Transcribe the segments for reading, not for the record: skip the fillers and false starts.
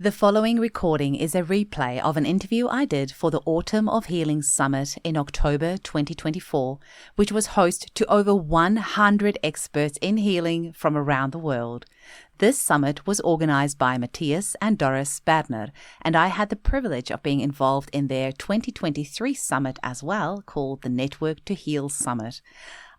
The following recording is a replay of an interview I did for the Autumn of Healing Summit in October 2024, which was host to over 100 experts in healing from around the world. This summit was organized by Matthias and Doris Badner, and I had the privilege of being involved in their 2023 summit as well, called the Network to Heal Summit.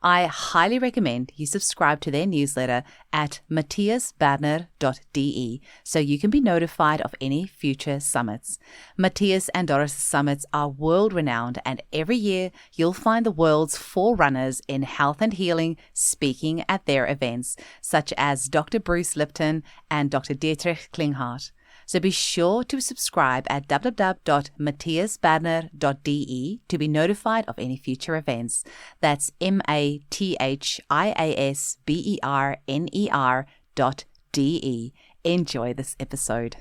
I highly recommend you subscribe to their newsletter at matthiasbadner.de so you can be notified of any future summits. Matthias and Doris' summits are world-renowned, and every year you'll find the world's forerunners in health and healing speaking at their events, such as Dr. Bruce Lipton and Dr. Dietrich Klinghardt. So be sure to subscribe at www.matthiasbadner.de to be notified of any future events. That's MATHIASBERNER.de. Enjoy this episode.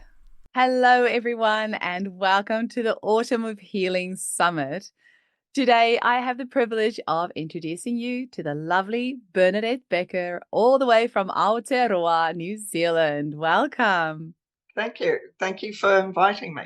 Hello, everyone, and welcome to the Autumn of Healing Summit. Today, I have the privilege of introducing you to the lovely Bernadette Bekker, all the way from Aotearoa, New Zealand. Welcome. Thank you. Thank you for inviting me.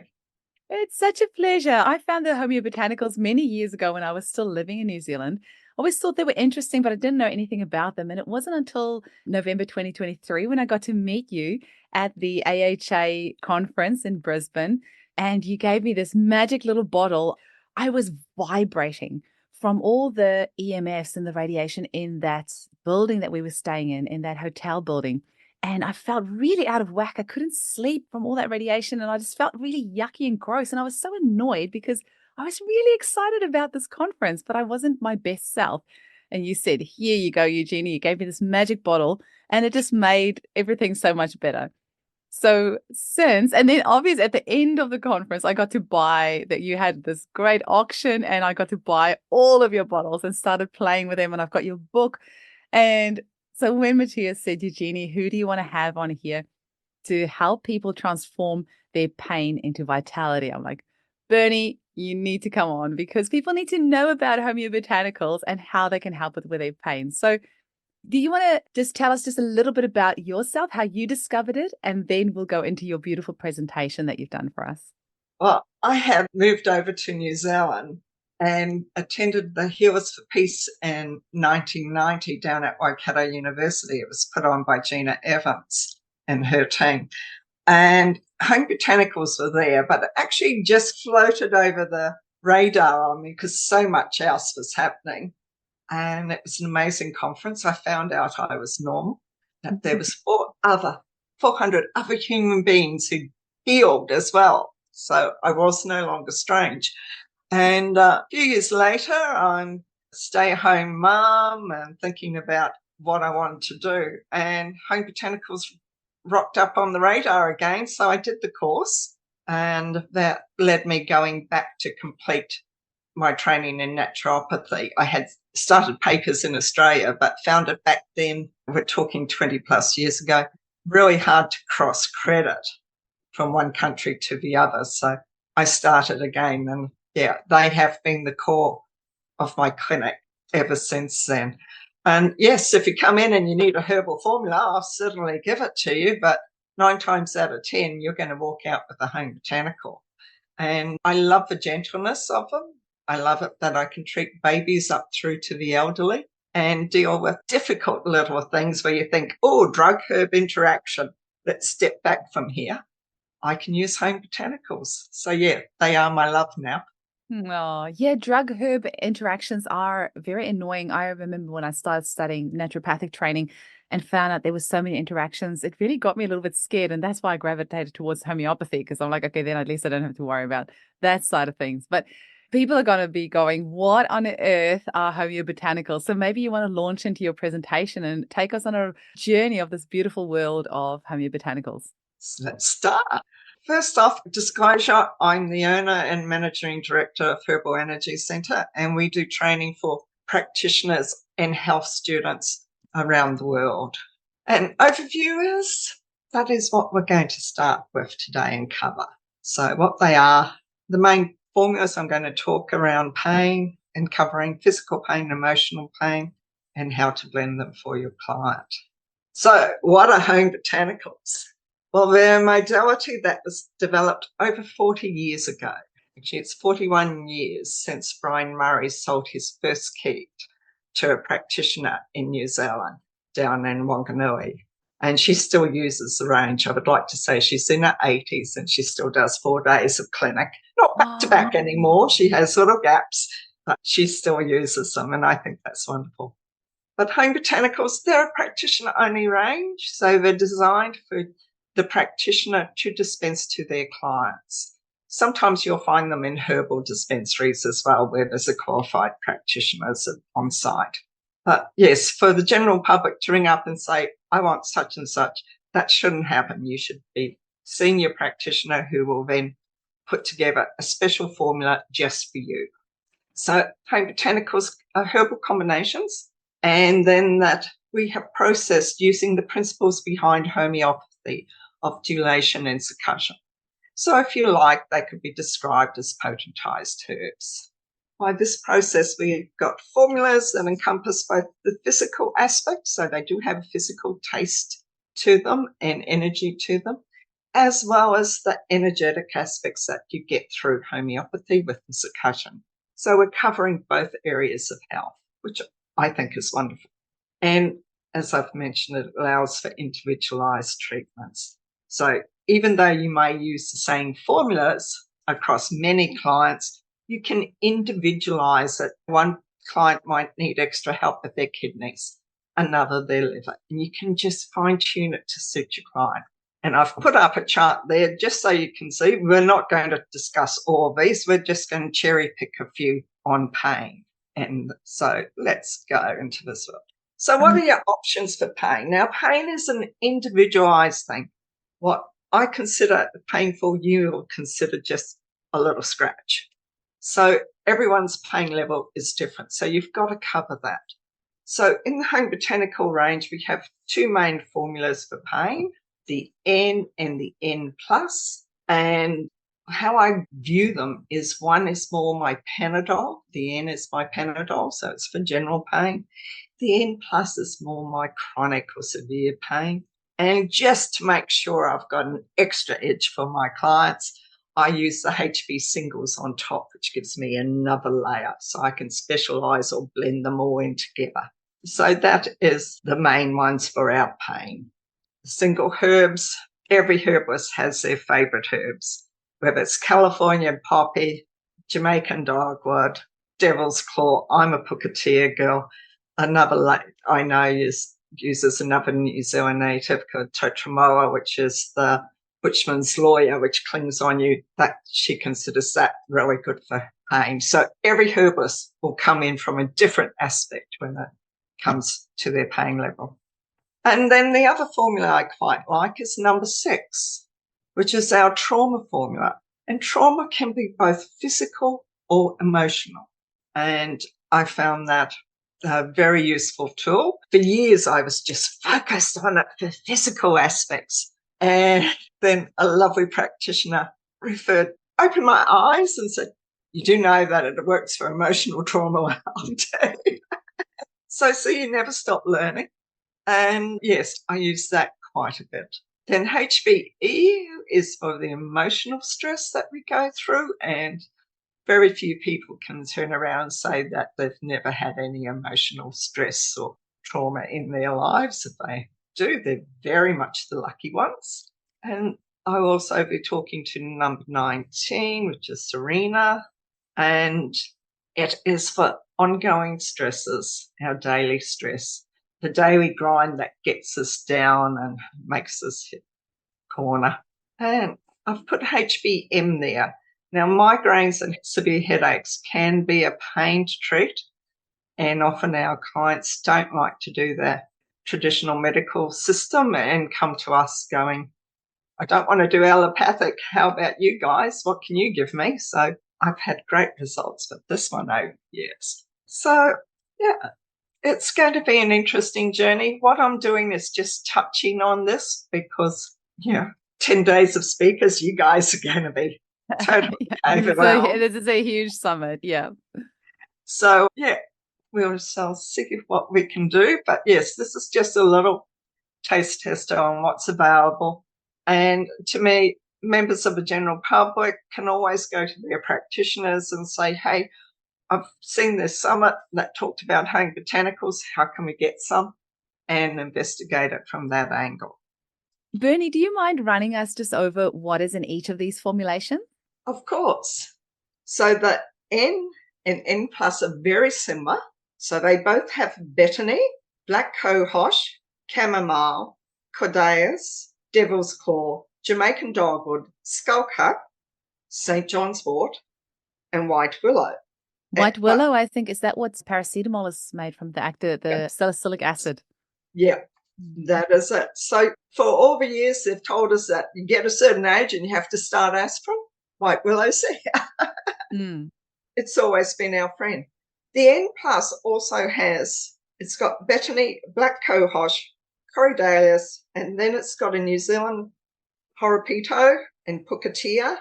It's such a pleasure. I found the Homeobotanicals many years ago when I was still living in New Zealand. I always thought they were interesting, but I didn't know anything about them. And it wasn't until November 2023 when I got to meet you at the AHA conference in Brisbane, and you gave me this magic little bottle. I was vibrating from all the EMFs and the radiation in that building that we were staying in that hotel building. And I felt really out of whack. I couldn't sleep from all that radiation, and I just felt really yucky and gross. And I was so annoyed because I was really excited about this conference, but I wasn't my best self. And you said, "Here you go, Eugenie." You gave me this magic bottle, and it just made everything so much better. So and then obviously at the end of the conference, I got to buy that you had this great auction, and I got to buy all of your bottles and started playing with them. And I've got your book. And so when Matthias said, "Eugenie, who do you want to have on here to help people transform their pain into vitality?" I'm like, "Bernie, you need to come on because people need to know about homeobotanicals and how they can help with their pain." So do you want to just tell us just a little bit about yourself, how you discovered it, and then we'll go into your beautiful presentation that you've done for us? Well, I have moved over to New Zealand and attended the Healers for Peace in 1990 down at Waikato University. It was put on by Gina Evans and her team. And Home Botanicals were there, but it actually just floated over the radar on me because so much else was happening. And it was an amazing conference. I found out I was normal, that there was 400 other human beings who healed as well. So I was no longer strange. And a few years later, I'm a stay-at-home mum and thinking about what I wanted to do. And Home Botanicals rocked up on the radar again. So I did the course, and that led me going back to complete my training in naturopathy. I had started papers in Australia, but found it back then, we're talking 20 plus years ago, really hard to cross credit from one country to the other. So I started again, and yeah, they have been the core of my clinic ever since then. And yes, if you come in and you need a herbal formula, I'll certainly give it to you, but 9 times out of 10, you're going to walk out with a home botanical. And I love the gentleness of them. I love it that I can treat babies up through to the elderly and deal with difficult little things where you think, oh, drug-herb interaction, let's step back from here. I can use home botanicals. So, yeah, they are my love now. Oh, yeah, drug-herb interactions are very annoying. I remember when I started studying naturopathic training and found out there were so many interactions, it really got me a little bit scared. And that's why I gravitated towards homeopathy, because I'm like, okay, then at least I don't have to worry about that side of things. But people are going to be going, what on earth are homeobotanicals? So maybe you want to launch into your presentation and take us on a journey of this beautiful world of homeobotanicals. So let's start. First off, disclosure, I'm the owner and managing director of Herbal Energy Centre, and we do training for practitioners and health students around the world. And overview that is what we're going to start with today and cover. So what they are, the main formulas I'm going to talk around pain and covering physical pain, emotional pain, and how to blend them for your client. So what are home botanicals? Well, they're a modality that was developed over 40 years ago. Actually, it's 41 years since Brian Murray sold his first kit to a practitioner in New Zealand, down in Wanganui. And she still uses the range. I would like to say she's in her 80s and she still does 4 days of clinic. Not back to back anymore. She has little gaps, but she still uses them. And I think that's wonderful. But Homeobotanicals, they're a practitioner-only range. So they're designed for the practitioner to dispense to their clients. Sometimes you'll find them in herbal dispensaries as well, where there's a qualified practitioner on site. But yes, for the general public to ring up and say, I want such and such, that shouldn't happen. You should be seeing your practitioner who will then put together a special formula just for you. So Homeobotanicals are herbal combinations, and then that we have processed using the principles behind homeopathy of dilation and succussion. So if you like, they could be described as potentized herbs. By this process, we've got formulas that encompass both the physical aspects, so they do have a physical taste to them and energy to them, as well as the energetic aspects that you get through homeopathy with the succussion. So we're covering both areas of health, which I think is wonderful. And as I've mentioned, it allows for individualized treatments. So even though you may use the same formulas across many clients, you can individualize it. One client might need extra help with their kidneys, another their liver, and you can just fine tune it to suit your client. And I've put up a chart there just so you can see. We're not going to discuss all of these. We're just going to cherry pick a few on pain. And so let's go into this one. So what are your options for pain? Now, pain is an individualized thing. What I consider painful, you will consider just a little scratch. So everyone's pain level is different. So you've got to cover that. So in the home botanical range, we have two main formulas for pain, the N and the N plus. And how I view them is one is more my Panadol. The N is my Panadol, so it's for general pain. The N plus is more my chronic or severe pain. And just to make sure I've got an extra edge for my clients, I use the HB singles on top, which gives me another layer so I can specialize or blend them all in together. So that is the main ones for our pain. Single herbs, every herbalist has their favorite herbs, whether it's California poppy, Jamaican dogwood, devil's claw. I'm a Pukatea girl. Another I know uses another New Zealand native called Totramoa, which is the Bushman's lawyer, which clings on you. That she considers that really good for pain. So every herbalist will come in from a different aspect when it comes to their pain level. And then the other formula I quite like is number 6, which is our trauma formula. And trauma can be both physical or emotional. And I found that a very useful tool. For years, I was just focused on it for physical aspects. And then a lovely practitioner opened my eyes and said, you do know that it works for emotional trauma. So you never stop learning. And yes, I use that quite a bit. Then HBE is for the emotional stress that we go through, and very few people can turn around and say that they've never had any emotional stress or trauma in their lives. If they do, they're very much the lucky ones. And I'll also be talking to number 19, which is Serena, and it is for ongoing stresses, our daily stress, the daily grind that gets us down and makes us hit corner. And I've put HBM there. Now, migraines and severe headaches can be a pain to treat, and often our clients don't like to do the traditional medical system and come to us going, I don't want to do allopathic. How about you guys? What can you give me? So I've had great results with this one over years. So, yeah, it's going to be an interesting journey. What I'm doing is just touching on this because, 10 days of speakers, you guys are going to be totally overwhelmed. This is a huge summit, yeah. So, we'll see what we can do. But yes, this is just a little taste tester on what's available. And to me, members of the general public can always go to their practitioners and say, hey, I've seen this summit that talked about home botanicals. How can we get some? And investigate it from that angle. Bernie, do you mind running us just over what is in each of these formulations? Of course. So the N and N plus are very similar. So they both have betony, black cohosh, chamomile, cordaeus, devil's claw, Jamaican dogwood, skullcap, St. John's wort, and white willow. White willow, I think, is that what paracetamol is made from, the active, the salicylic acid? Yeah, that is it. So for all the years, they've told us that you get a certain age and you have to start aspirin. White willow's there. It's always been our friend. The N plus also has, it's got betony, black cohosh, corydalius, and then it's got a New Zealand horopito and pukatea,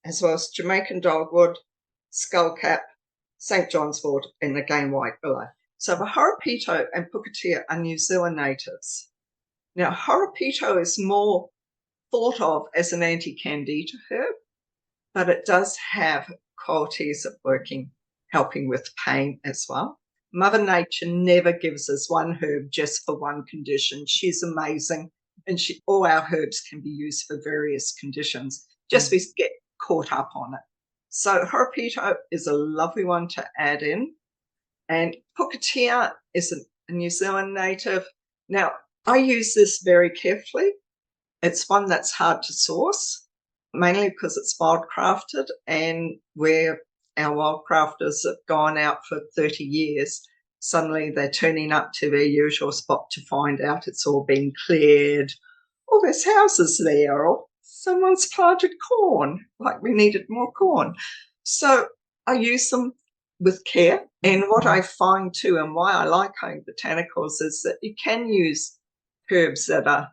as well as Jamaican dogwood, skullcap, St. John's wort, and again white willow. So the horopito and pukatea are New Zealand natives. Now, horopito is more thought of as an anti-candida herb, but it does have qualities of helping with pain as well. Mother Nature never gives us one herb just for one condition. She's amazing, and all our herbs can be used for various conditions. Just we get caught up on it. So horopito is a lovely one to add in. And pukatea is a New Zealand native. Now, I use this very carefully. It's one that's hard to source, mainly because it's wildcrafted, and where our wildcrafters have gone out for 30 years, suddenly they're turning up to their usual spot to find out it's all been cleared, or there's houses there, or someone's planted corn, like we needed more corn. So I use them with care. And what I find too, and why I like home botanicals, is that you can use herbs that are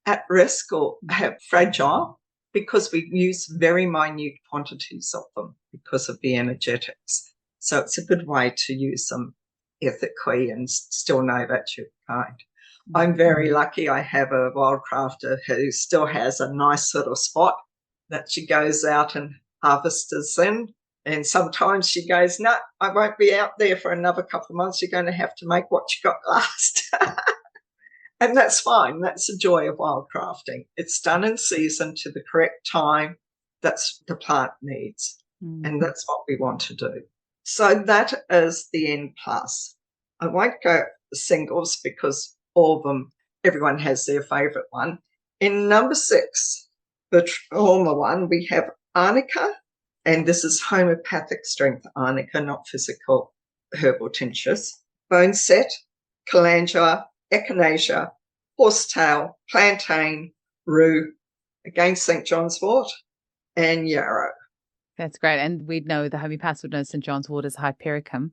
at risk or have fragile, because we use very minute quantities of them because of the energetics. So it's a good way to use them ethically and still know that you're kind. I'm very lucky. I have a wildcrafter who still has a nice little spot that she goes out and harvests in. And sometimes she goes, no, I won't be out there for another couple of months. You're going to have to make what you got last. And that's fine. That's the joy of wildcrafting. It's done in season to the correct time. That's the plant needs. And that's what we want to do. So that is the N plus. I won't go singles because all of them, everyone has their favourite one. In number 6, the trauma one, we have arnica, and this is homeopathic strength arnica, not physical herbal tinctures. Bone set, calendula, echinacea, horsetail, plantain, rue, again St. John's wort, and yarrow. That's great. And we'd know, the homeopaths would know St. John's wort is hypericum.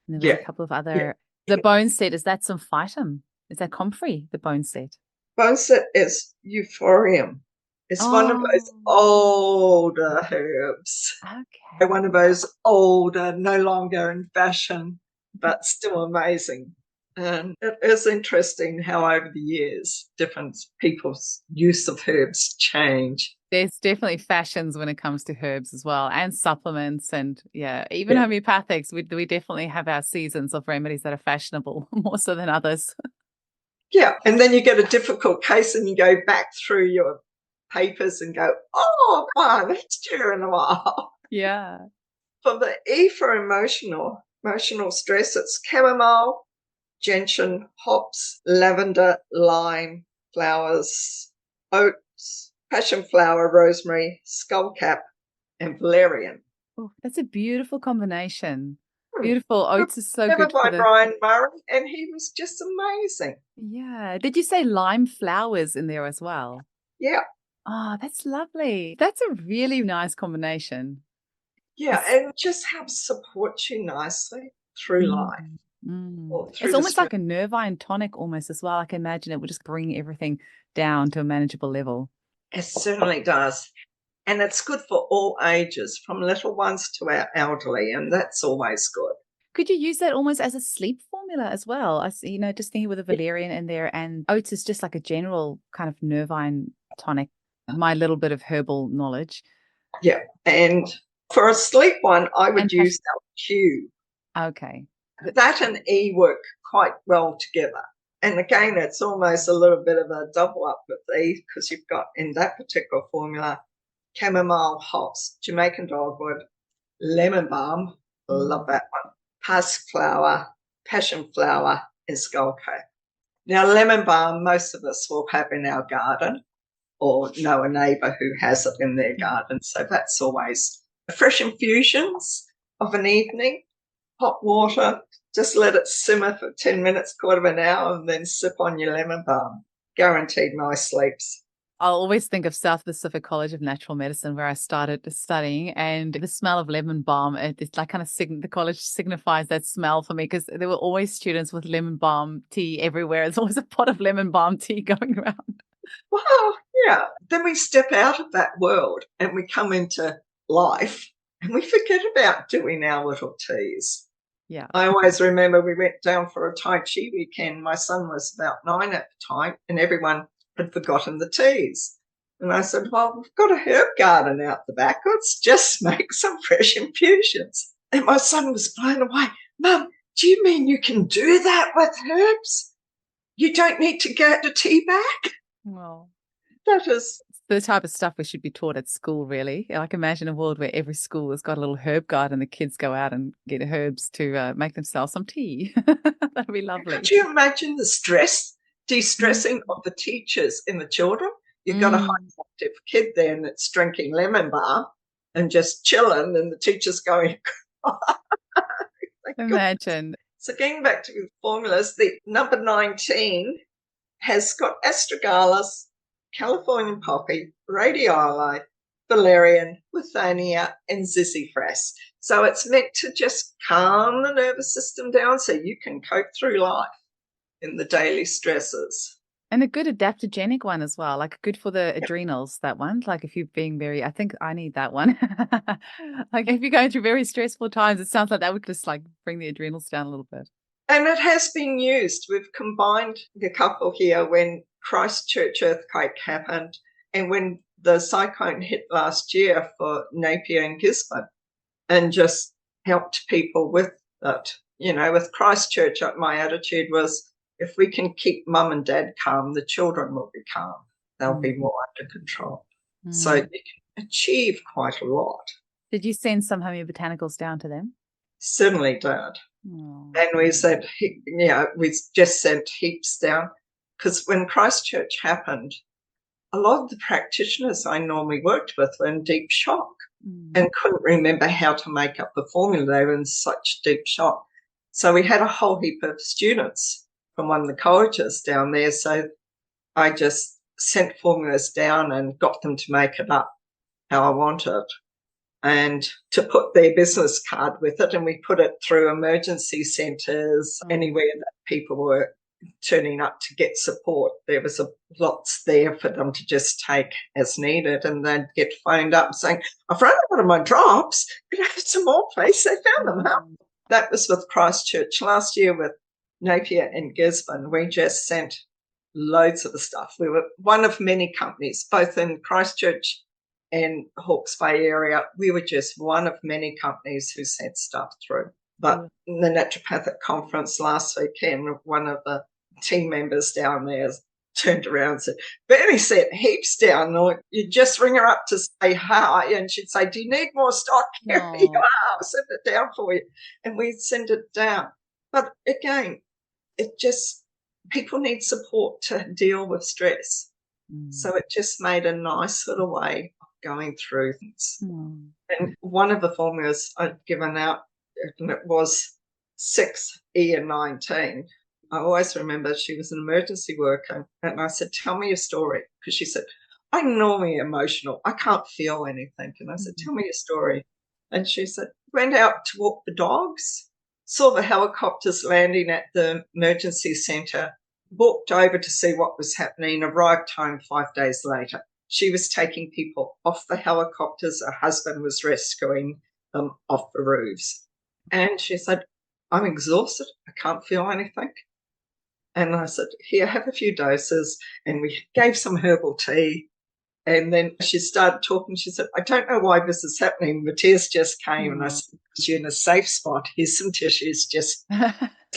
And there was a couple of other. The bone set, is that some phytum? Is that comfrey, the bone set? Bone set is euphorium. It's one of those older herbs. Okay. One of those older, no longer in fashion, but still amazing. And it is interesting how over the years, different people's use of herbs change. There's definitely fashions when it comes to herbs as well, and supplements, and even homeopathics. We definitely have our seasons of remedies that are fashionable more so than others. Yeah, and then you get a difficult case and you go back through your papers and go, oh, wow, that's due in a while. Yeah. For the E for emotional stress, it's chamomile, gentian, hops, lavender, lime, flowers, oats, passion flower, rosemary, skullcap, and valerian. Oh, that's a beautiful combination. Beautiful. Oats is so good. By Brian Murray, and he was just amazing. Yeah. Did you say lime flowers in there as well? Yeah. Oh, that's lovely. That's a really nice combination. Yeah, and it just helps support you nicely through life. It's almost like a nervine tonic almost as well. I can imagine it would just bring everything down to a manageable level. It certainly does. And it's good for all ages, from little ones to our elderly, and that's always good. Could you use that almost as a sleep formula as well? I see, just thinking with a valerian in there, and oats is just like a general kind of nervine tonic. my little bit of herbal knowledge. Yeah. And for a sleep one, I would And use our Q. okay. That and E work quite well together. And again, it's almost a little bit of a double up with E because you've got in that particular formula chamomile, hops, Jamaican dogwood, lemon balm, love that one, passiflower, passion flower, and skullcake. Now, lemon balm, most of us will have in our garden or know a neighbour who has it in their garden. So that's always fresh infusions of an evening, hot water, just let it simmer for 10 minutes, quarter of an hour, and then sip on your lemon balm. Guaranteed nice sleeps. I'll always think of South Pacific College of Natural Medicine, where I started studying, and the smell of lemon balm, it's like kind of the college signifies that smell for me because there were always students with lemon balm tea everywhere. There's always a pot of lemon balm tea going around. Well, yeah. Then we step out of that world and we come into life and we forget about doing our little teas. Yeah. I always remember we went down for a Tai Chi weekend. My son was about 9 at the time and everyone had forgotten the teas. And I said, well, we've got a herb garden out the back. Let's just make some fresh infusions. And my son was blown away. Mum, do you mean you can do that with herbs? You don't need to get a tea bag? Well, That is the type of stuff we should be taught at school, really. Like imagine a world where every school has got a little herb garden and the kids go out and get herbs to make themselves some tea. That'd be lovely. Could you imagine the stress, de-stressing of the teachers and the children? You've got a high active kid there and it's drinking lemon balm and just chilling, and the teacher's going, Imagine. So getting back to the formulas, the number 19 has got astragalus, Californian poppy, radioli, valerian, withonia, and zizzifras. So it's meant to just calm the nervous system down so you can cope through life in the daily stresses. And a good adaptogenic one as well, like good for the adrenals, that one. Like if you're being very, I think I need that one. Like if you're going through very stressful times, it sounds like that would just like bring the adrenals down a little bit. And it has been used. We've combined a couple here when Christchurch earthquake happened and when the cyclone hit last year for Napier and Gisborne, and just helped people with it. You know, with Christchurch, my attitude was if we can keep mum and dad calm, the children will be calm. They'll be more under control. So you can achieve quite a lot. Did you send some homeobotanicals down to them? Certainly did. Oh. And we said, we just sent heaps down because when Christchurch happened, a lot of the practitioners I normally worked with were in deep shock and couldn't remember how to make up the formula. They were in such deep shock. So we had a whole heap of students from one of the colleges down there. So I just sent formulas down and got them to make it up how I wanted and to put their business card with it. And we put it through emergency centres, anywhere that people were turning up to get support. There was lots there for them to just take as needed, and they'd get phoned up saying, I've run out of my drops. Could I have some more, please? They found them out. That was with Christchurch. Last year with Napier and Gisborne, we just sent loads of the stuff. We were one of many companies, both in Christchurch and Hawke's Bay area. We were just one of many companies who sent stuff through. But in the naturopathic conference last weekend, one of the team members down there turned around and said, Bernie sent heaps down. Or you just ring her up to say hi, and she'd say, do you need more stock? Here you are. I'll send it down for you. And we'd send it down. But again, it just, people need support to deal with stress. So it just made a nice little way of going through things. And one of the formulas I'd given out, and it was 6E and 19. I always remember she was an emergency worker, and I said, tell me your story, because she said, I'm normally emotional. I can't feel anything. And I said, tell me your story. And she said, went out to walk the dogs, saw the helicopters landing at the emergency centre, walked over to see what was happening, arrived home 5 days later. She was taking people off the helicopters. Her husband was rescuing them off the roofs. And she said, I'm exhausted. I can't feel anything. And I said, here, have a few doses. And we gave some herbal tea. And then she started talking. She said, I don't know why this is happening. The tears just came. And I said, you're in a safe spot. Here's some tissues. Just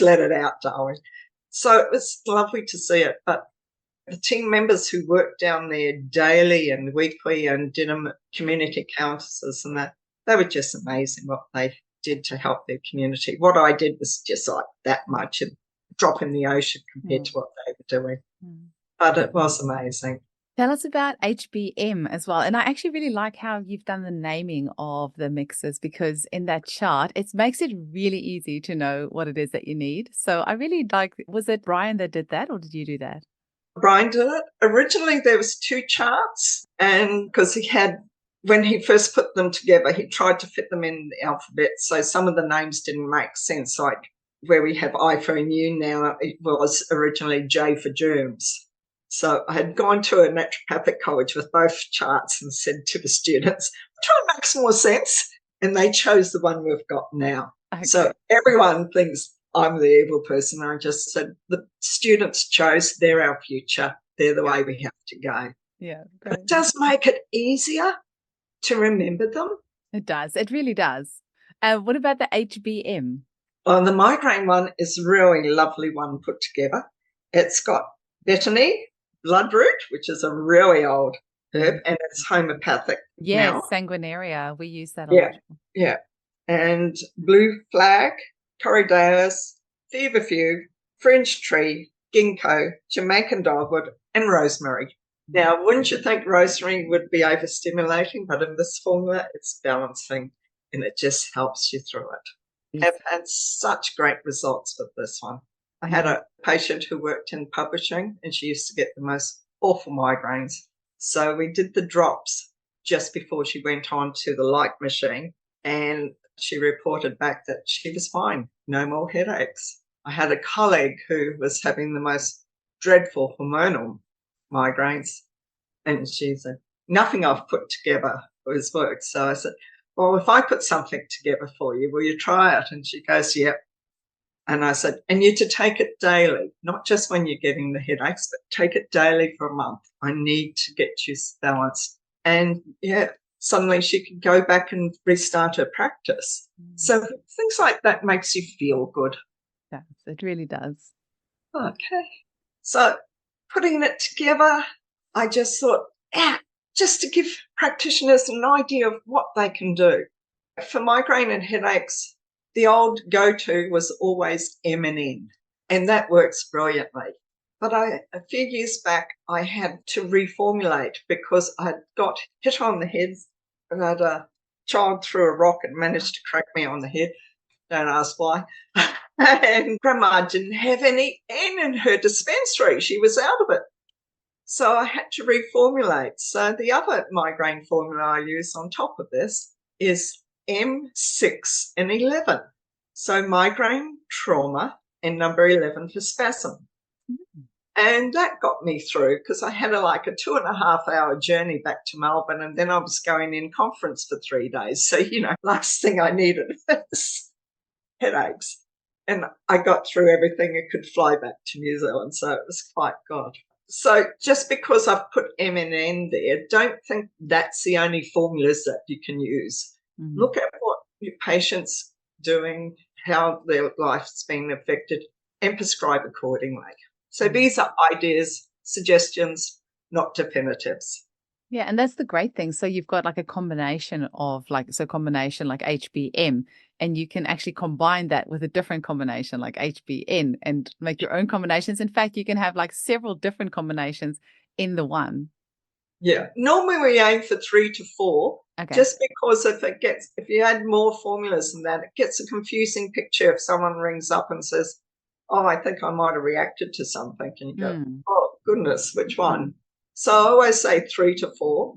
let it out, darling. So it was lovely to see it. But the team members who worked down there daily and weekly and did community councils and that, they were just amazing what they did to help their community. What I did was just like that much, a drop in the ocean compared to what they were doing. But it was amazing. Tell us about HBM as well. And I actually really like how you've done the naming of the mixes, because in that chart, it makes it really easy to know what it is that you need. So I really like, was it Brian that did that, or did you do that? Brian did it. Originally, there was 2 charts, and because when he first put them together, he tried to fit them in the alphabet. So some of the names didn't make sense, like where we have I for immune now, it was originally J for germs. So I had gone to a naturopathic college with both charts and said to the students, try and make some more sense. And they chose the one we've got now. Okay. So everyone thinks I'm the evil person. I just said the students chose, they're our future. They're the way we have to go. Yeah. Great. It does make it easier to remember them. It does. It really does. What about the HBM? Well, the migraine one is a really lovely one put together. It's got betony, bloodroot, which is a really old herb, and it's homeopathic. Yes, now. Sanguinaria. We use that a lot. Yeah. And blue flag, corridaeus, feverfew, fringe tree, ginkgo, Jamaican dogwood, and rosemary. Now, wouldn't you think rosemary would be overstimulating, but in this formula, it's balancing, and it just helps you through it. I've had such great results with this one. I had a patient who worked in publishing, and she used to get the most awful migraines. So we did the drops just before she went on to the light machine, and she reported back that she was fine, no more headaches. I had a colleague who was having the most dreadful hormonal migraines, and she said, nothing I've put together has worked. So I said, well, if I put something together for you, will you try it? And she goes, yep. And I said, and you to take it daily, not just when you're getting the headaches, but take it daily for a month. I need to get you balanced. And suddenly she could go back and restart her practice. So things like that makes you feel good. Yes, it really does. Okay. So putting it together, I just thought, just to give practitioners an idea of what they can do. For migraine and headaches, the old go-to was always M&N, and that works brilliantly. But a few years back, I had to reformulate because I got hit on the head, and I had a child threw a rock and managed to crack me on the head. Don't ask why. And Grandma didn't have any N in her dispensary. She was out of it. So I had to reformulate. So the other migraine formula I use on top of this is M6 and 11. So migraine, trauma, and number 11 for spasm. Mm-hmm. And that got me through because I had a 2.5-hour journey back to Melbourne, and then I was going in conference for 3 days. So, last thing I needed was headaches. And I got through everything and could fly back to New Zealand. So it was quite good. So just because I've put M&N there, don't think that's the only formulas that you can use. Mm-hmm. Look at what your patient's doing, how their life's been affected, and prescribe accordingly. So these are ideas, suggestions, not definitives. Yeah, and that's the great thing. So you've got a combination of combination like HBM, and you can actually combine that with a different combination like HBN and make your own combinations. In fact, you can have several different combinations in the one. Yeah, normally we aim for 3 to 4. Okay. Just because if you add more formulas than that, it gets a confusing picture if someone rings up and says, oh, I think I might have reacted to something. And you go, oh, goodness, which one? So I always say 3 to 4.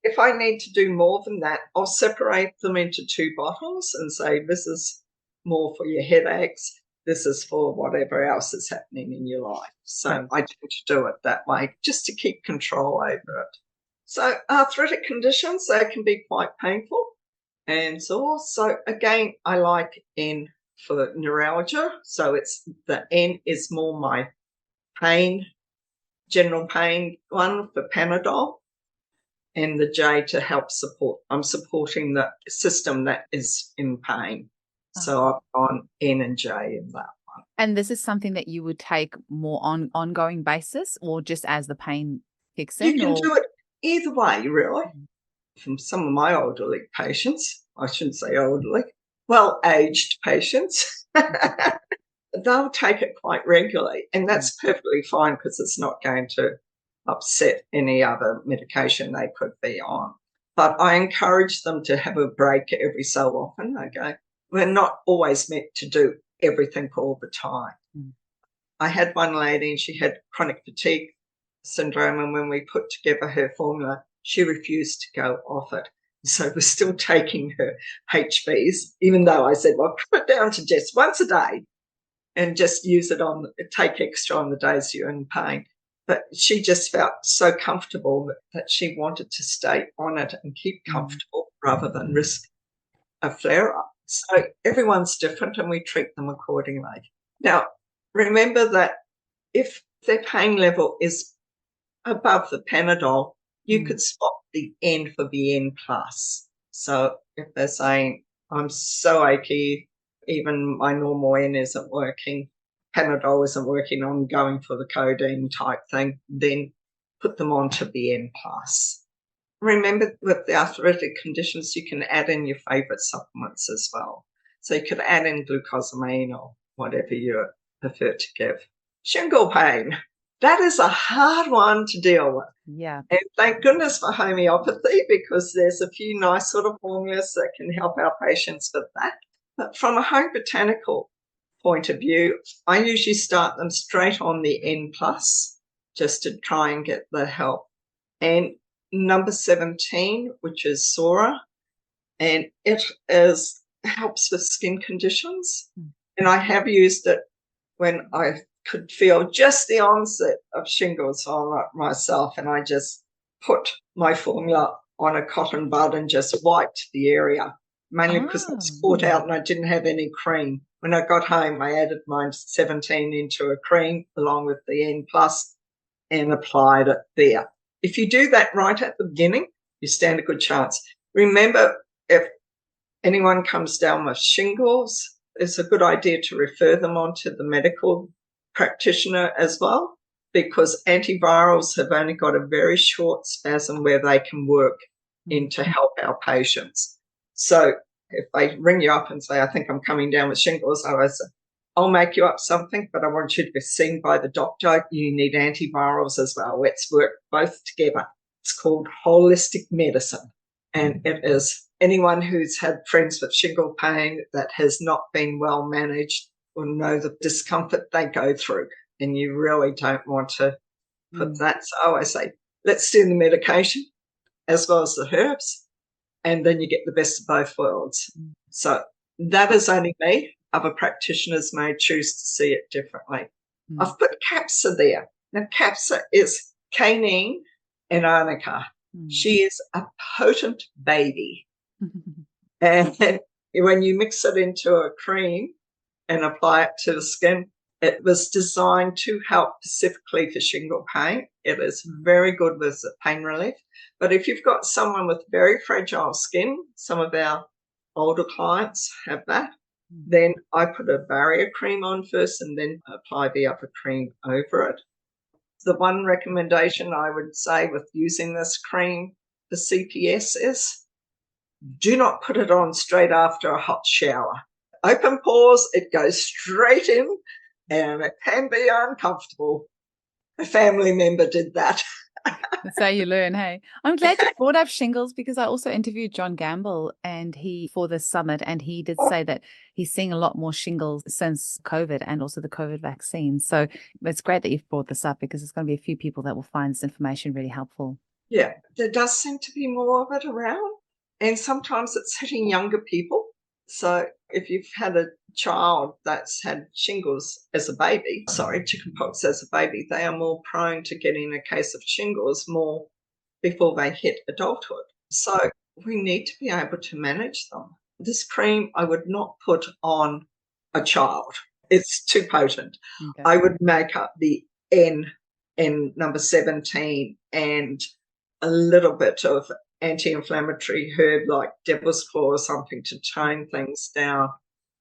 If I need to do more than that, I'll separate them into 2 bottles and say, this is more for your headaches. This is for whatever else is happening in your life. So I tend to do it that way just to keep control over it. So arthritic conditions, they can be quite painful and sore. So again, I like N for neuralgia. So the N is more my pain, general pain one for Panadol. and the J to help support. I'm supporting the system that is in pain. So I've gone N and J in that. And this is something that you would take more on ongoing basis, or just as the pain kicks in? You can Or do it either way, really. From some of my elderly patients, I shouldn't say elderly, well-aged patients, they'll take it quite regularly, and that's perfectly fine because it's not going to upset any other medication they could be on. But I encourage them to have a break every so often. Okay, we're not always meant to do everything all the time. I had one lady and she had chronic fatigue syndrome, and when we put together her formula, she refused to go off it. So we're still taking her HBs, even though I said, well, put it down to just once a day and just use it take extra on the days you're in pain. But she just felt so comfortable that she wanted to stay on it and keep comfortable rather than risk a flare-up. So everyone's different and we treat them accordingly. Now, remember that if their pain level is above the Panadol, you could swap the N for the N plus. So if they're saying, I'm so achy, even my normal N isn't working, Panadol isn't working, I'm going for the codeine type thing, then put them on to the N plus. Remember, with the arthritic conditions, you can add in your favourite supplements as well. So you could add in glucosamine or whatever you prefer to give. Shingle pain. That is a hard one to deal with. Yeah. And thank goodness for homeopathy, because there's a few nice sort of formulas that can help our patients with that. But from a home botanical point of view, I usually start them straight on the N plus just to try and get the help. And number 17, which is Sora, and it helps with skin conditions. And I have used it when I could feel just the onset of shingles on myself, and I just put my formula on a cotton bud and just wiped the area, mainly because it was caught out and I didn't have any cream. When I got home, I added my 17 into a cream along with the N plus and applied it there. If you do that right at the beginning, you stand a good chance. Remember, if anyone comes down with shingles, it's a good idea to refer them on to the medical practitioner as well, because antivirals have only got a very short spasm where they can work in to help our patients. So if they ring you up and say, I think I'm coming down with shingles, I always say, I'll make you up something, but I want you to be seen by the doctor. You need antivirals as well. Let's work both together. It's called holistic medicine. And it is anyone who's had friends with shingle pain that has not been well managed will know the discomfort they go through. And you really don't want to put that. So I always say, let's do the medication as well as the herbs, and then you get the best of both worlds. So that is only me. Other practitioners may choose to see it differently. I've put Capsa there. Now, Capsa is canine and arnica. She is a potent baby. And when you mix it into a cream and apply it to the skin, it was designed to help specifically for shingle pain. It is very good with pain relief. But if you've got someone with very fragile skin, some of our older clients have that, then I put a barrier cream on first and then apply the upper cream over it. The one recommendation I would say with using this cream for CPS is do not put it on straight after a hot shower. Open pores, it goes straight in, and it can be uncomfortable. A family member did that. That's how you learn, hey? I'm glad you brought up shingles, because I also interviewed John Gamble for this summit, and he did say that he's seeing a lot more shingles since COVID and also the COVID vaccine. So it's great that you've brought this up, because there's going to be a few people that will find this information really helpful. Yeah, there does seem to be more of it around, and sometimes it's hitting younger people. So if you've had a child that's had shingles as a baby, chickenpox as a baby, they are more prone to getting a case of shingles more before they hit adulthood. So we need to be able to manage them. This cream I would not put on a child. It's too potent. Okay. I would make up the N in number 17 and a little bit of anti-inflammatory herb like devil's claw or something to tone things down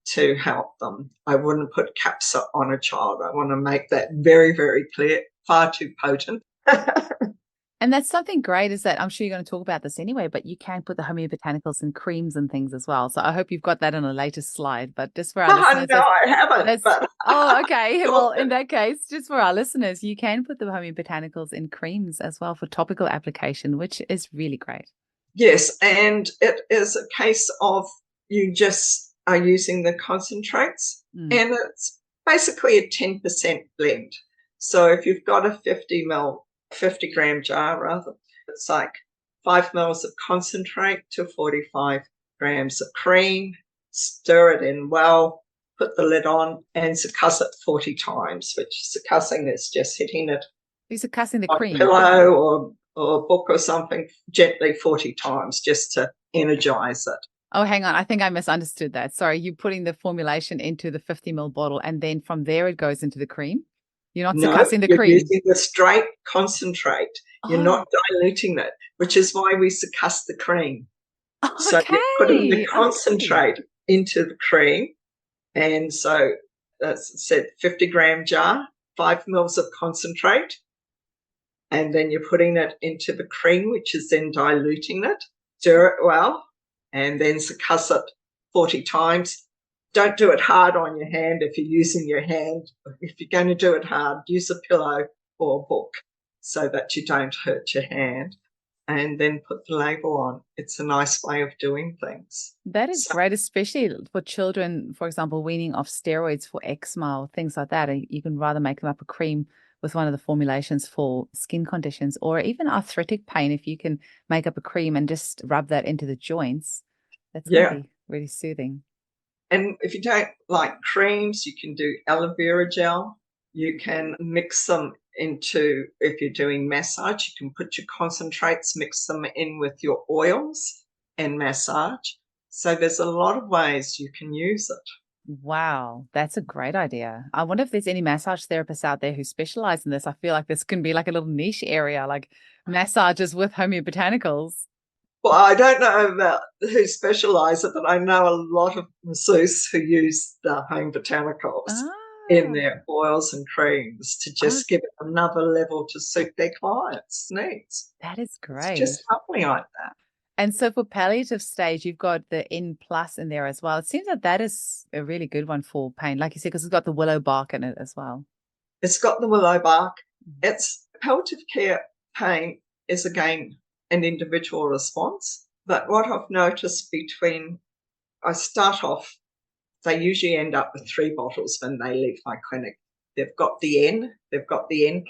to help them. I wouldn't put capsa on a child. I want to make that very, very clear. Far too potent. And that's something great is that I'm sure you're going to talk about this anyway, but you can put the homeobotanicals in creams and things as well. So I hope you've got that on a later slide. But just for our listeners, No, I haven't. But okay. Well, in that case, just for our listeners, you can put the homeobotanicals in creams as well for topical application, which is really great. Yes, and it is a case of you just are using the concentrates, and it's basically a 10% blend. So if you've got a 50 gram jar rather, it's like 5 mils of concentrate to 45 grams of cream, stir it in well, put the lid on and succuss it 40 times, which succussing is just hitting it. You're succussing the on cream. A pillow or a book or something gently 40 times just to energize it. Oh, hang on. I think I misunderstood that. Sorry, you're putting the formulation into the 50 ml bottle and then from there it goes into the cream? You're not succussing the cream? You're using the straight concentrate. You're not diluting it, which is why we succuss the cream. Okay. So you're putting the concentrate into the cream. And so, as I said, 50 gram jar, 5 mils of concentrate. And then you're putting it into the cream, which is then diluting it. Stir it well, and then succuss it 40 times. Don't do it hard on your hand if you're using your hand. If you're going to do it hard, use a pillow or a book so that you don't hurt your hand. And then put the label on. It's a nice way of doing things. That is great, especially for children, for example, weaning off steroids for eczema or things like that. You can rather make them up a cream with one of the formulations for skin conditions or even arthritic pain. If you can make up a cream and just rub that into the joints, that's going to be really soothing. And if you don't like creams, you can do aloe vera gel. You can mix them into, if you're doing massage, you can put your concentrates, mix them in with your oils and massage. So there's a lot of ways you can use it. Wow, that's a great idea. I wonder if there's any massage therapists out there who specialize in this. I feel like this can be like a little niche area, like massages with homeobotanicals. Well, I don't know about who specialise it, but I know a lot of masseuses who use the homeobotanicals in their oils and creams to just give it another level to suit their clients' needs. That is great. It's just lovely like that. And so for palliative stage, you've got the N+ in there as well. It seems like that is a really good one for pain, like you said, because it's got the willow bark in it as well. It's got the willow bark. It's palliative care pain is, again, an individual response. But what I've noticed I start off, they usually end up with 3 bottles when they leave my clinic. They've got the N, they've got the N+,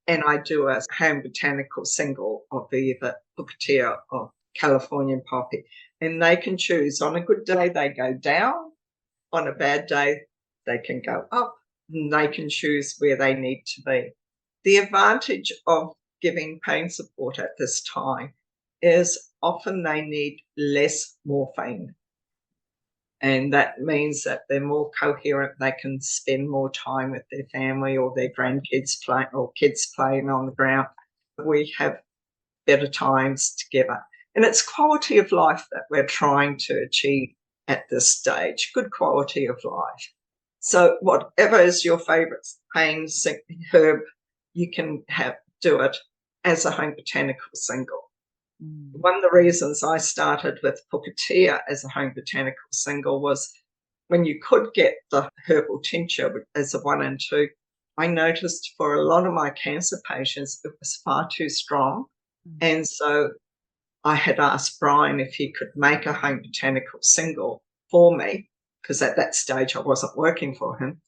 and I do a home botanical single of either Homeopathia or Californian poppy. And they can choose. On a good day, they go down. On a bad day, they can go up. And they can choose where they need to be. The advantage of giving pain support at this time is often they need less morphine. And that means that they're more coherent. They can spend more time with their family or their grandkids playing or kids playing on the ground. We have better times together. And it's quality of life that we're trying to achieve at this stage, good quality of life. So whatever is your favourite pain herb, you can do it as a home botanical single. One of the reasons I started with Homeobotanicals as a home botanical single was when you could get the herbal tincture as a 1 and 2, I noticed for a lot of my cancer patients it was far too strong. And so I had asked Brian if he could make a home botanical single for me, because at that stage I wasn't working for him.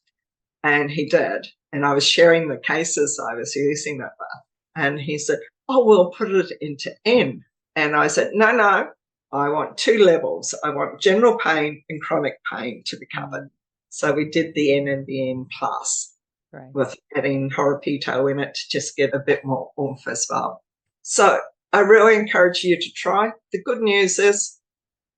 And he did. And I was sharing the cases I was using that with. And he said, oh, we'll put it into N. And I said, no, I want 2 levels. I want general pain and chronic pain to be covered. So we did the N and the N+, with adding Horopito in it to just get a bit more oomph as well. So I really encourage you to try. The good news is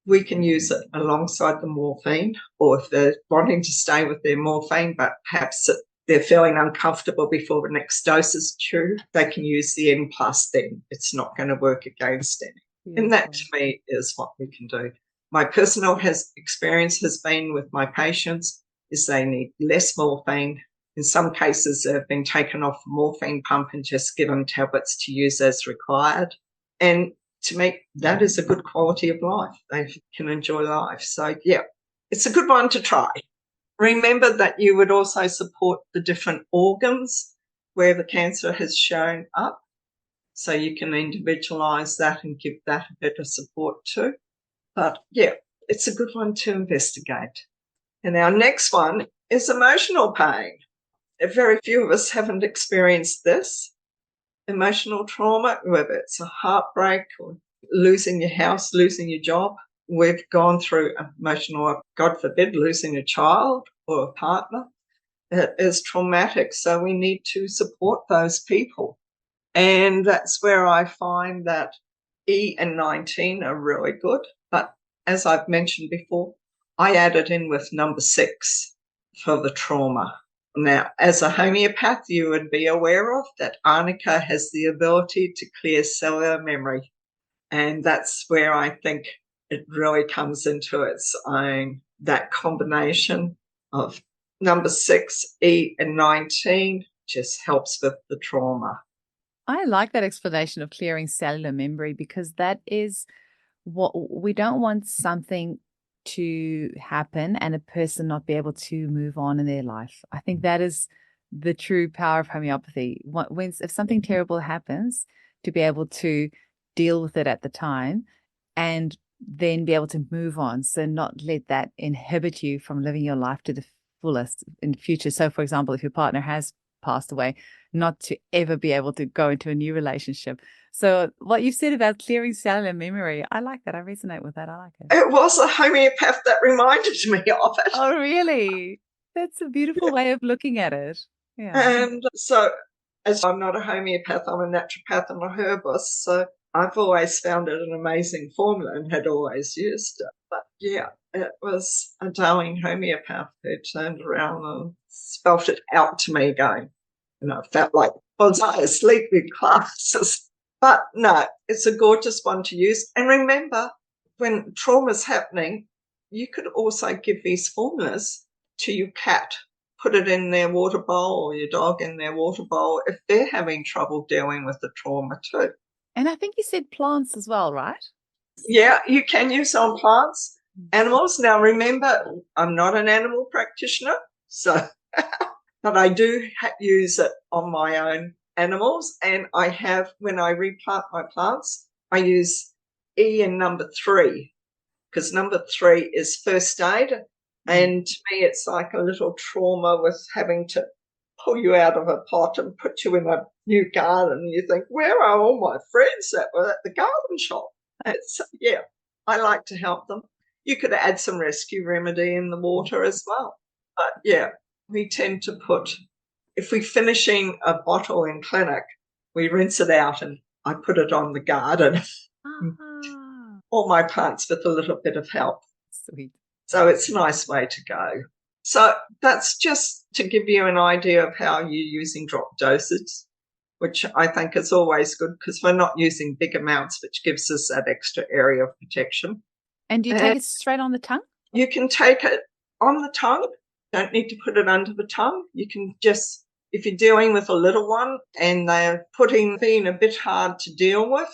we can use it alongside the morphine, or if they're wanting to stay with their morphine, but perhaps they're feeling uncomfortable before the next dose is due, they can use the N plus then. It's not going to work against any. And that to me is what we can do. My personal experience has been with my patients is they need less morphine. In some cases, they've been taken off the morphine pump and just given tablets to use as required. And to me, that is a good quality of life. They can enjoy life. So, yeah, it's a good one to try. Remember that you would also support the different organs where the cancer has shown up. So you can individualize that and give that a bit of support too. But yeah, it's a good one to investigate. And our next one is emotional pain. Very few of us haven't experienced this. Emotional trauma, whether it's a heartbreak or losing your house, losing your job. We've gone through emotional, God forbid, losing a child or a partner. It is traumatic, so we need to support those people. And that's where I find that E and 19 are really good. But as I've mentioned before, I added in with number 6 for the trauma. Now, as a homeopath, you would be aware of that arnica has the ability to clear cellular memory. And that's where I think it really comes into its own, that combination of number 6, E and 19 just helps with the trauma. I like that explanation of clearing cellular memory, because that is what we don't want, something to happen and a person not be able to move on in their life. I think that is the true power of homeopathy. If something terrible happens, to be able to deal with it at the time and then be able to move on. So not let that inhibit you from living your life to the fullest in the future. So for example, if your partner has passed away, not to ever be able to go into a new relationship. So what you said about clearing cellular memory, I like that. I resonate with that. I like it. It was a homeopath that reminded me of it. Oh, really? That's a beautiful way of looking at it. Yeah. And so, as I'm not a homeopath, I'm a naturopath and a herbalist. So I've always found it an amazing formula and had always used it. But yeah, it was a darling homeopath who turned around and spelt it out to me going, I felt like, was I asleep in classes? But no, it's a gorgeous one to use. And remember, when trauma's happening, you could also give these formulas to your cat. Put it in their water bowl, or your dog in their water bowl if they're having trouble dealing with the trauma too. And I think you said plants as well, right? Yeah, you can use on plants, animals. Now, remember, I'm not an animal practitioner, so but I do use it on my own animals. And I have, when I replant my plants, I use E and number 3, because number 3 is first aid. And to me, it's like a little trauma with having to pull you out of a pot and put you in a new garden. And you think, where are all my friends that were at the garden shop? Yeah, I like to help them. You could add some rescue remedy in the water as well. But yeah, we tend to put, if we're finishing a bottle in clinic, we rinse it out and I put it on the garden. All my plants with a little bit of help. Sweet. So it's a nice way to go. So that's just to give you an idea of how you're using drop doses, which I think is always good because we're not using big amounts, which gives us that extra area of protection. And do you take it straight on the tongue? You can take it on the tongue. Don't need to put it under the tongue. You can just, if you're dealing with a little one and they're being a bit hard to deal with,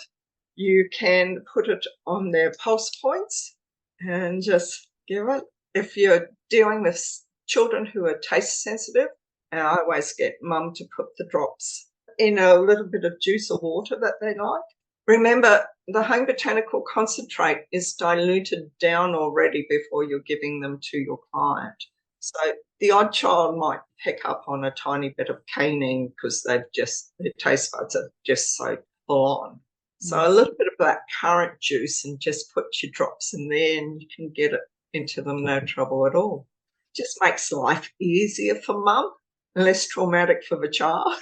you can put it on their pulse points and just give it. If you're dealing with children who are taste sensitive, and I always get mum to put the drops in a little bit of juice or water that they like. Remember, the home botanical concentrate is diluted down already before you're giving them to your client. So the odd child might pick up on a tiny bit of caning because their taste buds are just so full on. So a little bit of that currant juice and just put your drops in there and you can get it into them, no trouble at all. Just makes life easier for mum and less traumatic for the child.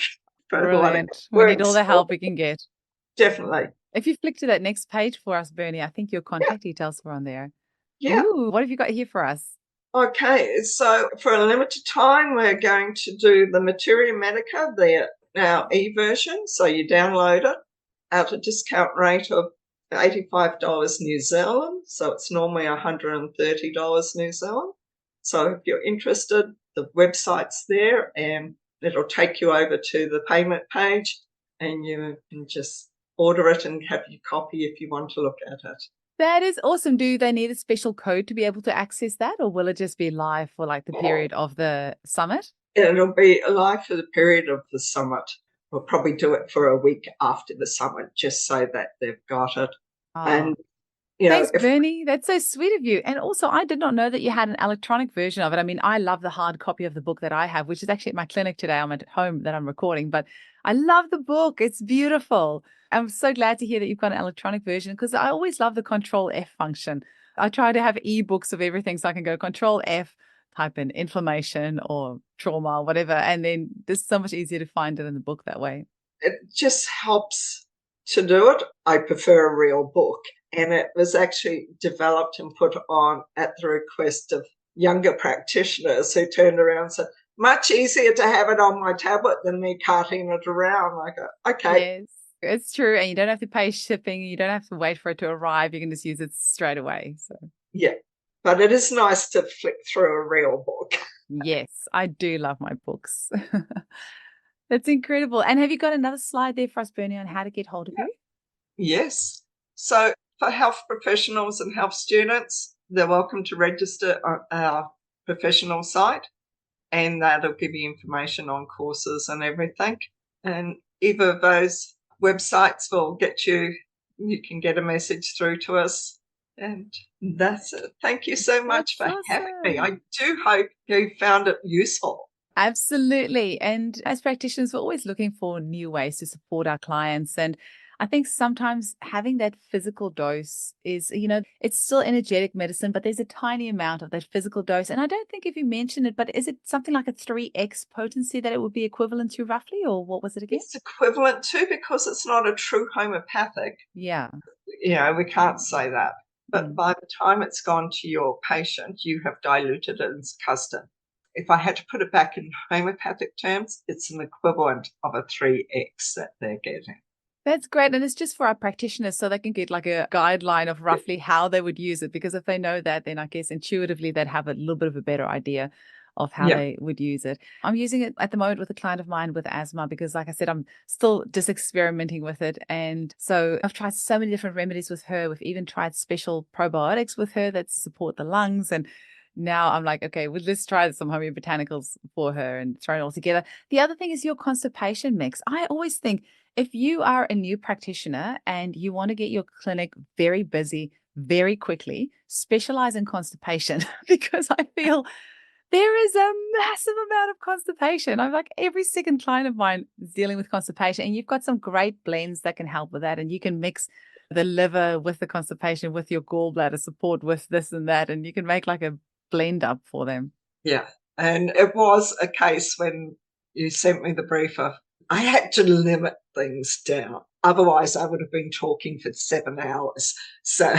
Brilliant. We need all the help we can get. Definitely. If you flick to that next page for us, Bernie, I think your contact details were on there. Yeah. Ooh, what have you got here for us? Okay, so for a limited time, we're going to do the Materia Medica, our e-version. So you download it at a discount rate of $85 New Zealand. So it's normally $130 New Zealand. So if you're interested, the website's there and it'll take you over to the payment page and you can just order it and have your copy if you want to look at it. That is awesome. Do they need a special code to be able to access that, or will it just be live for like the period of the summit? It'll be live for the period of the summit. We'll probably do it for a week after the summit just so that they've got it. Oh. And Thanks, Bernie. That's so sweet of you. And also, I did not know that you had an electronic version of it. I mean, I love the hard copy of the book that I have, which is actually at my clinic today. I'm at home that I'm recording, but I love the book. It's beautiful. I'm so glad to hear that you've got an electronic version because I always love the Control F function. I try to have ebooks of everything so I can go Control F, type in inflammation or trauma or whatever. And then it's so much easier to find it in the book that way. It just helps to do it. I prefer a real book. And it was actually developed and put on at the request of younger practitioners who turned around and said, much easier to have it on my tablet than me carting it around. I go, okay. Yes, it's true. And you don't have to pay shipping. You don't have to wait for it to arrive. You can just use it straight away. So yeah, but it is nice to flick through a real book. Yes, I do love my books. That's incredible. And have you got another slide there for us, Bernie, on how to get hold of you? Yes. So for health professionals and health students, they're welcome to register on our professional site, and that'll give you information on courses and everything. And either of those websites will get you can get a message through to us. And that's it. Thank you so much for having me. I do hope you found it useful. Absolutely. And as practitioners, we're always looking for new ways to support our clients. And I think sometimes having that physical dose is, it's still energetic medicine, but there's a tiny amount of that physical dose. And I don't think if you mentioned it, but is it something like a 3x potency that it would be equivalent to roughly? Or what was it again? It's equivalent to, because it's not a true homeopathic. Yeah. We can't say that. But by the time it's gone to your patient, you have diluted it as custard. If I had to put it back in homeopathic terms, it's an equivalent of a 3x that they're getting. That's great. And it's just for our practitioners so they can get like a guideline of roughly how they would use it. Because if they know that, then I guess intuitively they'd have a little bit of a better idea of how they would use it. I'm using it at the moment with a client of mine with asthma because, like I said, I'm still just experimenting with it. And so I've tried so many different remedies with her. We've even tried special probiotics with her that support the lungs. And now I'm like, okay, well, let's try some homeobotanicals for her and throw it all together. The other thing is your constipation mix. I always think if you are a new practitioner and you want to get your clinic very busy very quickly, specialize in constipation because I feel there is a massive amount of constipation. I'm like, every second client of mine is dealing with constipation, and you've got some great blends that can help with that. And you can mix the liver with the constipation, with your gallbladder support, with this and that, and you can make like a blend up for them. Yeah. And it was a case when you sent me the brief of, I had to limit things down. Otherwise, I would have been talking for 7 hours. So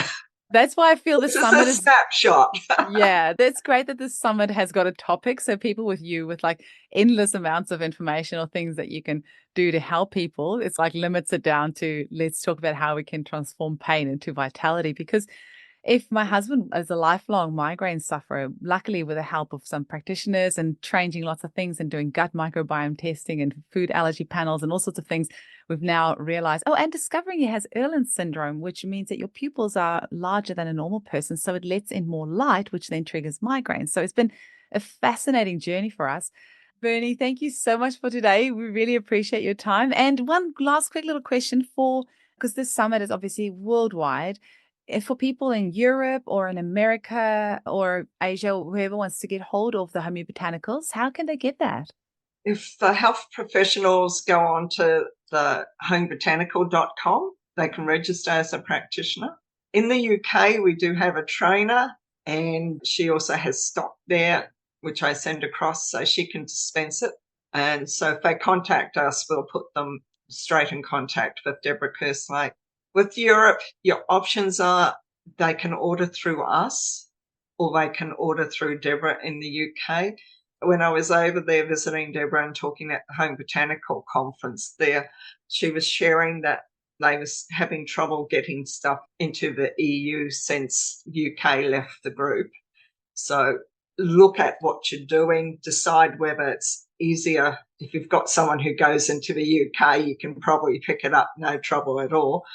that's why I feel the summit is a snapshot. Yeah, that's great that the summit has got a topic. So people with like endless amounts of information or things that you can do to help people, it's like limits it down to let's talk about how we can transform pain into vitality. Because if my husband is a lifelong migraine sufferer, luckily with the help of some practitioners and changing lots of things and doing gut microbiome testing and food allergy panels and all sorts of things, we've now realized, and discovering he has Irlen syndrome, which means that your pupils are larger than a normal person. So it lets in more light, which then triggers migraines. So it's been a fascinating journey for us. Bernie, thank you so much for today. We really appreciate your time. And one last quick little question because this summit is obviously worldwide. If for people in Europe or in America or Asia, whoever wants to get hold of the Homeobotanicals, how can they get that? If the health professionals go on to the homebotanical.com, they can register as a practitioner. In the UK, we do have a trainer, and she also has stock there, which I send across so she can dispense it. And so if they contact us, we'll put them straight in contact with Deborah Kerslake. With Europe, your options are they can order through us, or they can order through Deborah in the UK. When I was over there visiting Deborah and talking at the Home Botanical Conference there, she was sharing that they was having trouble getting stuff into the EU since UK left the group. So look at what you're doing, decide whether it's easier. If you've got someone who goes into the UK, you can probably pick it up, no trouble at all,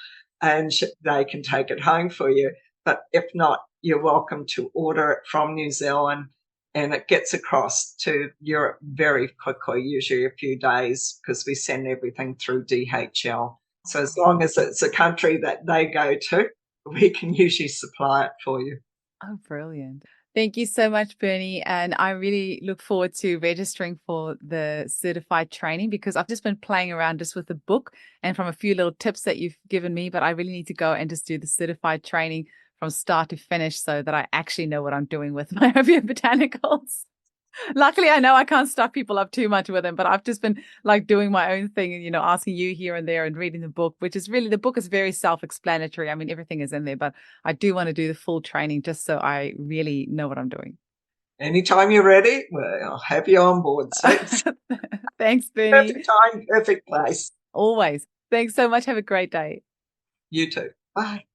and they can take it home for you. But if not, you're welcome to order it from New Zealand, and it gets across to Europe very quickly, usually a few days, because we send everything through DHL. So as long as it's a country that they go to, we can usually supply it for you. Oh, brilliant. Thank you so much, Bernie. And I really look forward to registering for the certified training, because I've just been playing around just with the book and from a few little tips that you've given me, but I really need to go and just do the certified training from start to finish so that I actually know what I'm doing with my Homeobotanicals. Luckily, I know I can't stuff people up too much with them, but I've just been like doing my own thing and, asking you here and there and reading the book, which is really, the book is very self-explanatory. I mean, everything is in there, but I do want to do the full training just so I really know what I'm doing. Anytime you're ready, well, I'll have you on board. So it's Thanks, Bernie. perfect time, perfect place. Always. Thanks so much. Have a great day. You too. Bye.